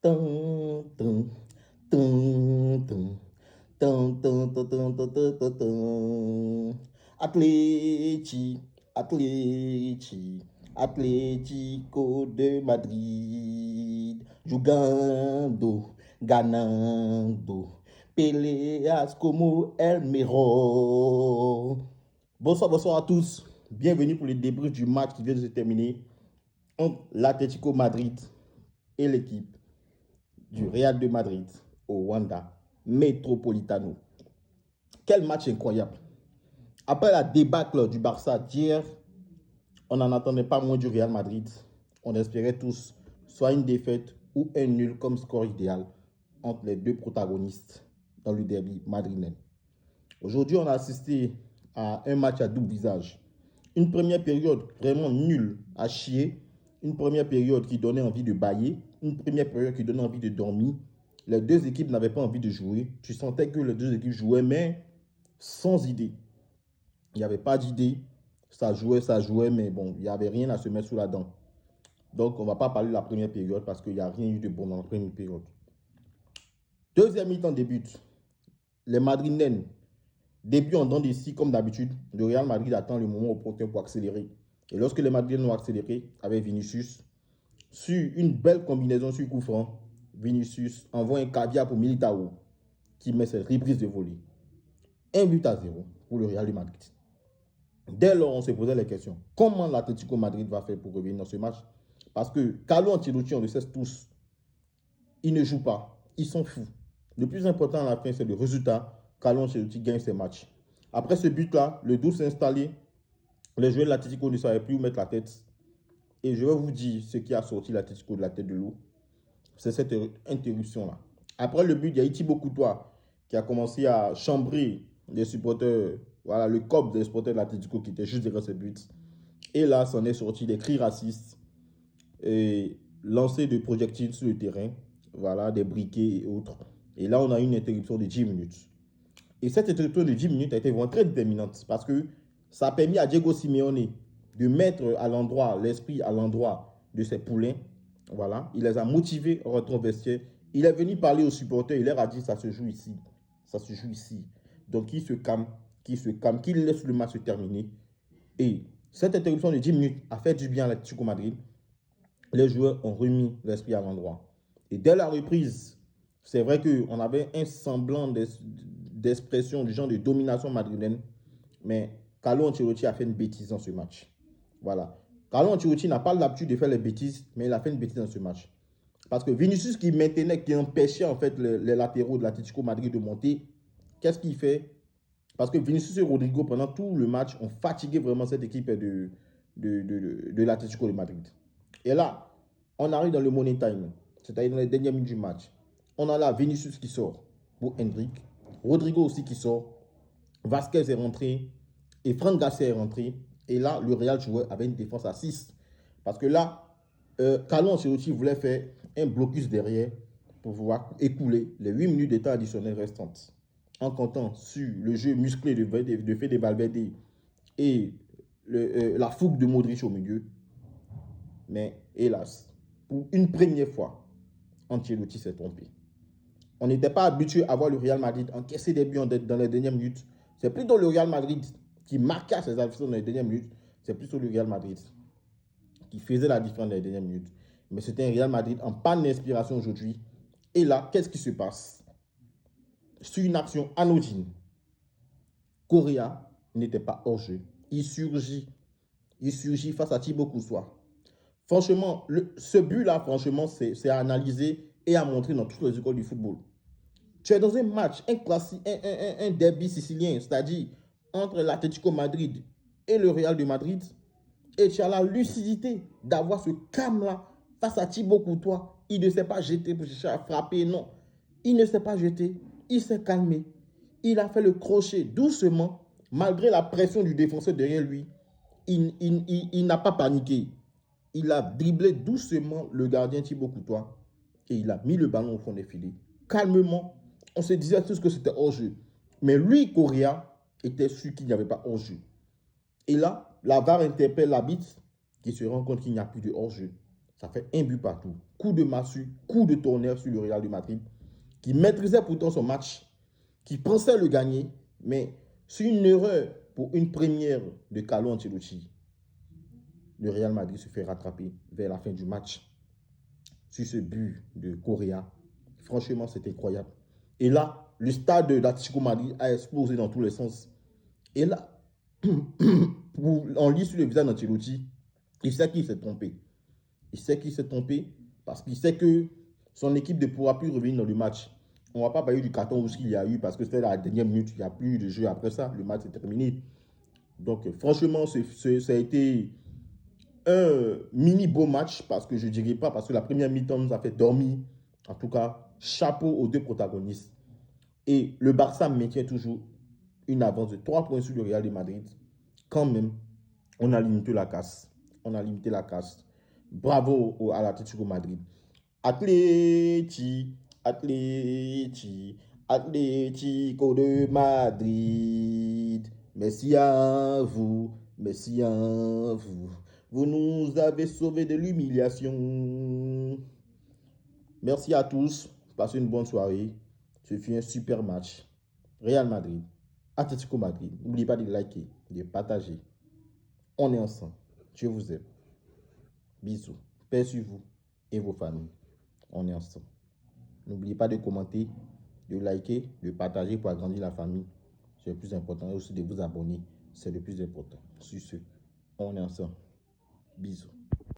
Tum, tum, tum, tum, tum, tum, tum, tum, tum, tum, tum, tum. Atleti, Atleti, Atlético de Madrid, jogando, ganando, peleas como el mejor. Bonsoir, bonsoir à tous. Bienvenue pour le débrief du match qui vient de se terminer entre l'Atlético Madrid et l'équipe du Real de Madrid au Wanda Metropolitano. Quel match incroyable. Après la débâcle du Barça d'hier, on n'en attendait pas moins du Real Madrid. On espérait tous soit une défaite ou un nul comme score idéal entre les deux protagonistes dans le derby madrilène. Aujourd'hui, on a assisté à un match à double visage. Une première période vraiment nulle à chier. Une première période qui donnait envie de bailler. Une première période qui donnait envie de dormir. Les deux équipes n'avaient pas envie de jouer. Tu sentais que les deux équipes jouaient, mais sans idée. Il n'y avait pas d'idée. Ça jouait, mais bon, il n'y avait rien à se mettre sous la dent. Donc, on ne va pas parler de la première période parce qu'il n'y a rien eu de bon dans la première période. Deuxième mi-temps débute. Les Madrilènes début en dents de scie, comme d'habitude, le Real Madrid attend le moment opportun pour accélérer. Et lorsque les Madrilènes ont accéléré avec Vinicius, sur une belle combinaison sur coup franc, Vinicius envoie un caviar pour Militao qui met cette reprise de volée. 1-0 pour le Real Madrid. Dès lors, on se posait les questions. Comment l'Atlético Madrid va faire pour revenir dans ce match? Parce que Carlo Ancelotti, on le sait tous, il ne joue pas. Ils sont fous. Le plus important à la fin, c'est le résultat. Carlo Ancelotti gagne ses matchs. Après ce but-là, le 12 s'est installé. Les joueurs de l'Atlético ne savaient plus où mettre la tête. Et je vais vous dire ce qui a sorti l'Atlético de la tête de l'eau. C'est cette interruption-là. Après le but, il y a eu Thibaut Courtois qui a commencé à chambrer les supporters, voilà, le corps des supporters de l'Atlético qui était juste derrière ce but. Et là, s'en est sorti des cris racistes et lancer de projectiles sur le terrain, voilà, des briquets et autres. Et là, on a eu une interruption de 10 minutes. Et cette interruption de 10 minutes a été vraiment très déterminante parce que ça a permis à Diego Simeone de mettre à l'endroit, l'esprit à l'endroit de ses poulains. Voilà, il les a motivés en rentrant au vestiaire. Il est venu parler aux supporters, il leur a dit ça se joue ici, ça se joue ici. Donc, qui se calme, qui laisse le match se terminer. Et cette interruption de 10 minutes a fait du bien à l'Atlético Madrid. Les joueurs ont remis l'esprit à l'endroit. Et dès la reprise, c'est vrai qu'on avait un semblant d'expression du genre de domination madrilène, mais Carlo Ancelotti a fait une bêtise dans ce match. Voilà. Carlo Ancelotti n'a pas l'habitude de faire les bêtises, mais il a fait une bêtise dans ce match. Parce que Vinicius qui maintenait, qui empêchait en fait les latéraux de l'Atlético Madrid de monter, qu'est-ce qu'il fait? Parce que Vinicius et Rodrigo, pendant tout le match, ont fatigué vraiment cette équipe de l'Atlético de Madrid. Et là, on arrive dans le money time, c'est-à-dire dans les dernières minutes du match. On a là Vinicius qui sort pour Hendrick, Rodrigo aussi qui sort, Vasquez est rentré et Fran Garcia est rentré. Et là, le Real jouait avec une défense à 6. Parce que là, Carlo Ancelotti voulait faire un blocus derrière pour pouvoir écouler les 8 minutes de temps additionnel restantes en comptant sur le jeu musclé de Fede Valverde et la fougue de Modric au milieu. Mais hélas, pour une première fois, Ancelotti s'est trompé. On n'était pas habitué à voir le Real Madrid encaisser des buts dans les dernières minutes. C'est plutôt le Real Madrid qui marquait ses adversaires dans les dernières minutes. C'est plutôt le Real Madrid qui faisait la différence dans les dernières minutes. Mais c'était un Real Madrid en panne d'inspiration aujourd'hui. Et là, qu'est-ce qui se passe? Sur une action anodine, Correa n'était pas hors jeu. Il surgit face à Thibaut Courtois. Franchement, ce but-là, franchement, c'est à analyser et à montrer dans toutes les écoles du football. Tu es dans un match, un derby sicilien, c'est-à-dire entre l'Atlético Madrid et le Real de Madrid, et tu as la lucidité d'avoir ce calme-là face à Thibaut Courtois. Il ne s'est pas jeté pour chercher à frapper, non. Il ne s'est pas jeté, il s'est calmé. Il a fait le crochet doucement, malgré la pression du défenseur derrière lui. Il n'a pas paniqué. Il a dribblé doucement le gardien Thibaut Courtois et il a mis le ballon au fond des filets. Calmement, on se disait tous que c'était hors-jeu. Mais lui, Correa, était sûr qu'il n'y avait pas hors-jeu. Et là, la VAR interpelle l'arbitre qui se rend compte qu'il n'y a plus de hors-jeu. Ça fait un but partout. Coup de massue, coup de tonnerre sur le Real de Madrid, qui maîtrisait pourtant son match, qui pensait le gagner, mais sur une erreur pour une première de Carlo Ancelotti, le Real Madrid se fait rattraper vers la fin du match sur ce but de Correa. Franchement, c'était incroyable. Et là, le stade de l'Atlético Madrid a explosé dans tous les sens. Et là, on lit sur le visage d'Ancelotti, il sait qu'il s'est trompé. Il sait qu'il s'est trompé parce qu'il sait que son équipe ne pourra plus revenir dans le match. On ne va pas parler du carton rouge qu'il y a eu parce que c'était la dernière minute. Il n'y a plus de jeu après ça. Le match est terminé. Donc, franchement, ça a été un mini beau match parce que je ne dirais pas, parce que la première mi-temps nous a fait dormir. En tout cas, chapeau aux deux protagonistes. Et le Barça maintient toujours une avance de 3 points sur le Real de Madrid. Quand même, on a limité la casse. On a limité la casse. Bravo à l'Atlético Madrid. Atlético de Madrid. Merci à vous, merci à vous. Vous nous avez sauvés de l'humiliation. Merci à tous. Passez une bonne soirée. Ce fut un super match. Real Madrid, Atlético Madrid. N'oubliez pas de liker, de partager. On est ensemble. Je vous aime. Bisous. Paix sur vous et vos familles. On est ensemble. N'oubliez pas de commenter, de liker, de partager pour agrandir la famille. C'est le plus important. Et aussi de vous abonner. C'est le plus important. Sur ce, on est ensemble. Bisous.